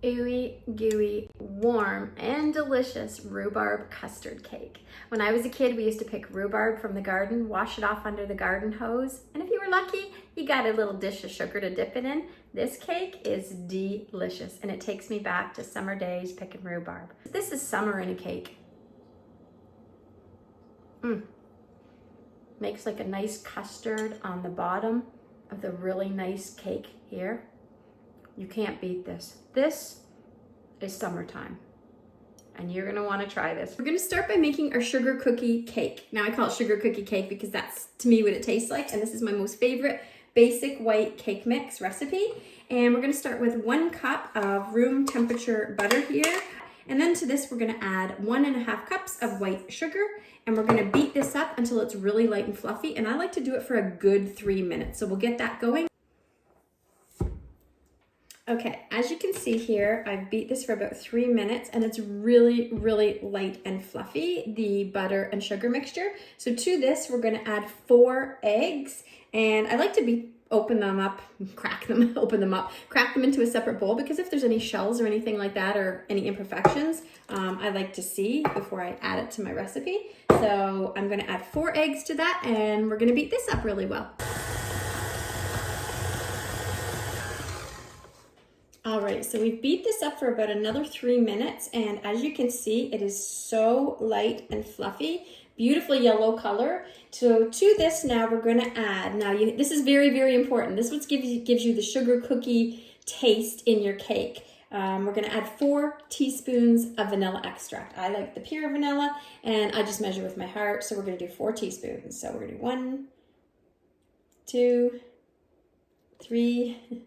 ooey gooey, warm and delicious rhubarb custard cake. When I was a kid, we used to pick rhubarb from the garden, wash it off under the garden hose, and if you were lucky, you got a little dish of sugar to dip it in. This cake is delicious, and it takes me back to summer days picking rhubarb. This is summer in a cake. Makes like a nice custard on the bottom of the really nice cake here. You can't beat this. This is summertime, and you're gonna wanna try this. We're gonna start by making our sugar cookie cake. Now I call it sugar cookie cake because that's, to me, what it tastes like, and this is my most favorite basic white cake mix recipe. And we're gonna start with 1 cup of room temperature butter here. And then to this, we're gonna add 1.5 cups of white sugar, and we're gonna beat this up until it's really light and fluffy. And I like to do it for a good 3 minutes. So we'll get that going. Okay, as you can see here, I've beat this for about 3 minutes, and it's really, really light and fluffy, the butter and sugar mixture. So to this, we're gonna add 4 eggs, and I like to open them up, crack them into a separate bowl, because if there's any shells or anything like that or any imperfections, I like to see before I add it to my recipe. So I'm gonna add 4 eggs to that, and we're gonna beat this up really well. All right, so we've beat this up for about another 3 minutes, and as you can see, it is so light and fluffy, beautiful yellow color. So to this now we're gonna add, this is very, very important. This what gives you the sugar cookie taste in your cake. We're gonna add 4 teaspoons of vanilla extract. I like the pure vanilla, and I just measure with my heart, so we're gonna do 4 teaspoons. So we're gonna do 1, 2, 3,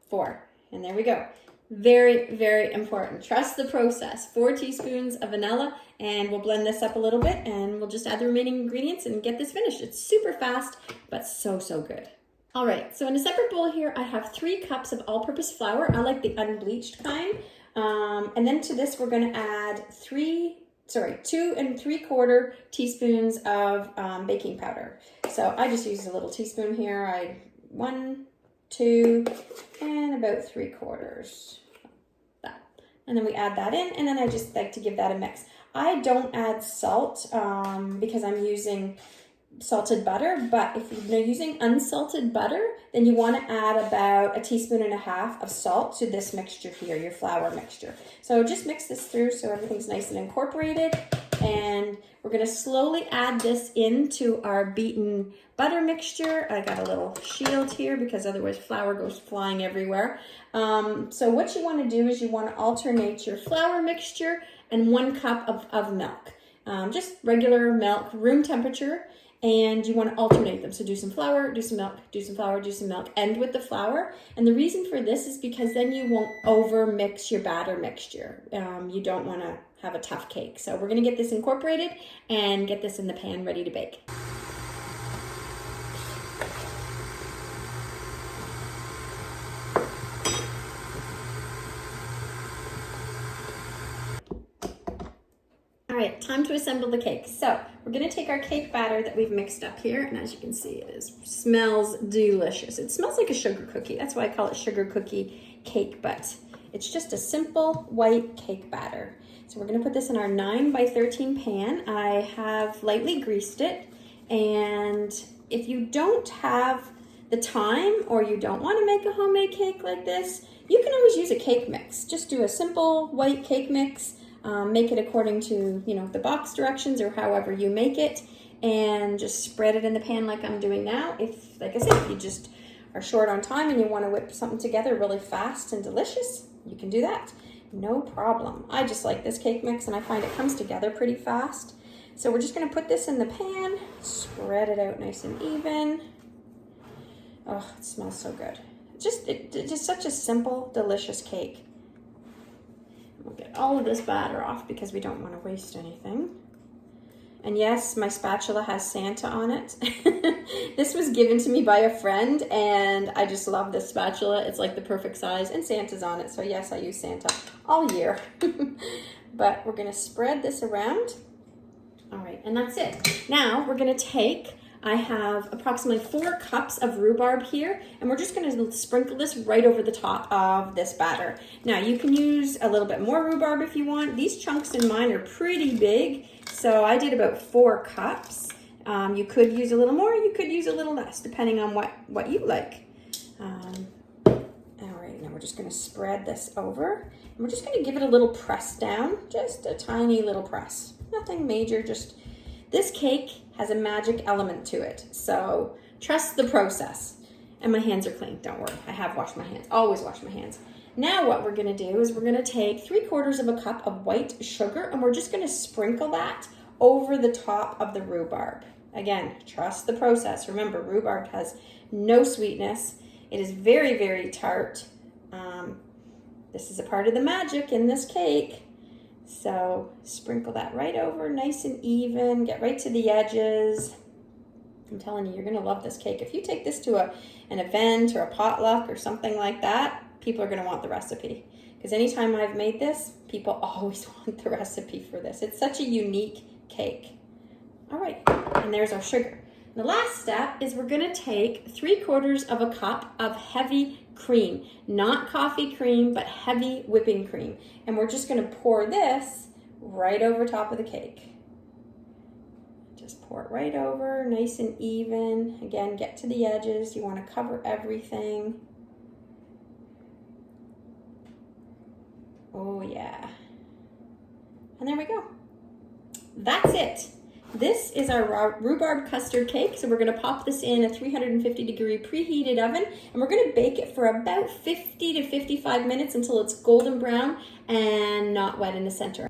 4. And there we go. Very, very important. Trust the process. 4 teaspoons of vanilla, and we'll blend this up a little bit, and we'll just add the remaining ingredients and get this finished. It's super fast, but so, so good. All right, so in a separate bowl here, I have 3 cups of all-purpose flour. I like the unbleached kind. And then to this, we're gonna add 2 3/4 teaspoons of baking powder. So I just use a little teaspoon here. 1, 2, and about 3/4. That. And then we add that in, and then I just like to give that a mix. I don't add salt because I'm using salted butter, but if you're using unsalted butter, then you want to add about 1.5 teaspoons of salt to this mixture here, your flour mixture. So just mix this through so everything's nice and incorporated, and we're going to slowly add this into our beaten butter mixture. I got a little shield here because otherwise flour goes flying everywhere. So what you want to do is you want to alternate your flour mixture and 1 cup of milk. Just regular milk, room temperature, and you want to alternate them. So do some flour, do some milk, do some flour, do some milk, end with the flour. And the reason for this is because then you won't over mix your batter mixture. You don't want to have a tough cake. So we're going to get this incorporated and get this in the pan ready to bake. All right, time to assemble the cake. So we're gonna take our cake batter that we've mixed up here, and as you can see, it smells delicious. It smells like a sugar cookie. That's why I call it sugar cookie cake, but it's just a simple white cake batter. So we're gonna put this in our 9 by 13 pan. I have lightly greased it, and if you don't have the time or you don't wanna make a homemade cake like this, you can always use a cake mix. Just do a simple white cake mix. Make it according to, the box directions or however you make it, and just spread it in the pan like I'm doing now. Like I said, if you just are short on time and you want to whip something together really fast and delicious, you can do that. No problem. I just like this cake mix, and I find it comes together pretty fast. So we're just going to put this in the pan, spread it out nice and even. Oh, it smells so good. It's just such a simple, delicious cake. We'll get all of this batter off because we don't want to waste anything. And yes, my spatula has Santa on it. This was given to me by a friend, and I just love this spatula. It's like the perfect size, and Santa's on it. So yes, I use Santa all year. But we're gonna spread this around. All right, and that's it. Now we're gonna take I have approximately 4 cups of rhubarb here, and we're just gonna sprinkle this right over the top of this batter. Now you can use a little bit more rhubarb if you want. These chunks in mine are pretty big, so I did about 4 cups. You could use a little more, you could use a little less, depending on what you like. All right, now we're just gonna spread this over, and we're just gonna give it a little press down, just a tiny little press. Nothing major, just this cake has a magic element to it, so trust the process. And my hands are clean, don't worry. I have washed my hands, always wash my hands. Now what we're gonna do is we're gonna take 3/4 of a cup of white sugar, and we're just gonna sprinkle that over the top of the rhubarb. Again, trust the process. Remember, rhubarb has no sweetness. It is very, very tart. This is a part of the magic in this cake. So sprinkle that right over, nice and even, get right to the edges. I'm telling you, you're gonna love this cake. If you take this to an event or a potluck or something like that, people are gonna want the recipe. Because anytime I've made this, people always want the recipe for this. It's such a unique cake. All right, and there's our sugar. The last step is we're gonna take 3/4 of a cup of heavy cream, not coffee cream, but heavy whipping cream. And we're just gonna pour this right over top of the cake. Just pour it right over, nice and even. Again, get to the edges. You wanna cover everything. Oh yeah. And there we go. That's it. This is our rhubarb custard cake. So we're gonna pop this in a 350-degree preheated oven, and we're gonna bake it for about 50 to 55 minutes until it's golden brown and not wet in the center.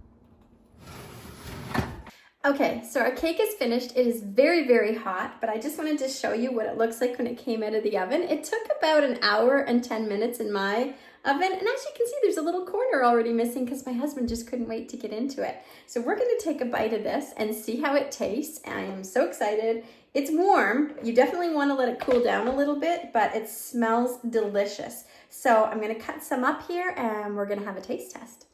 Okay, so our cake is finished. It is very, very hot, but I just wanted to show you what it looks like when it came out of the oven. It took about 1 hour and 10 minutes in my oven, and as you can see, there's a little corner already missing because my husband just couldn't wait to get into it. So we're gonna take a bite of this and see how it tastes. I am so excited. It's warm. You definitely wanna let it cool down a little bit, but it smells delicious. So I'm gonna cut some up here and we're gonna have a taste test.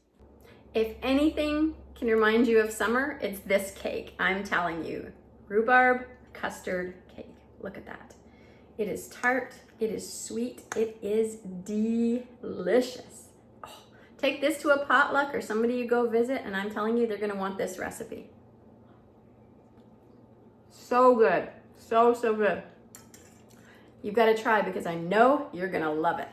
If anything can remind you of summer, it's this cake. I'm telling you, rhubarb custard cake. Look at that. It is tart, it is sweet, it is delicious. Oh, take this to a potluck or somebody you go visit, and I'm telling you, they're gonna want this recipe. So good, so good. You've gotta try because I know you're gonna love it.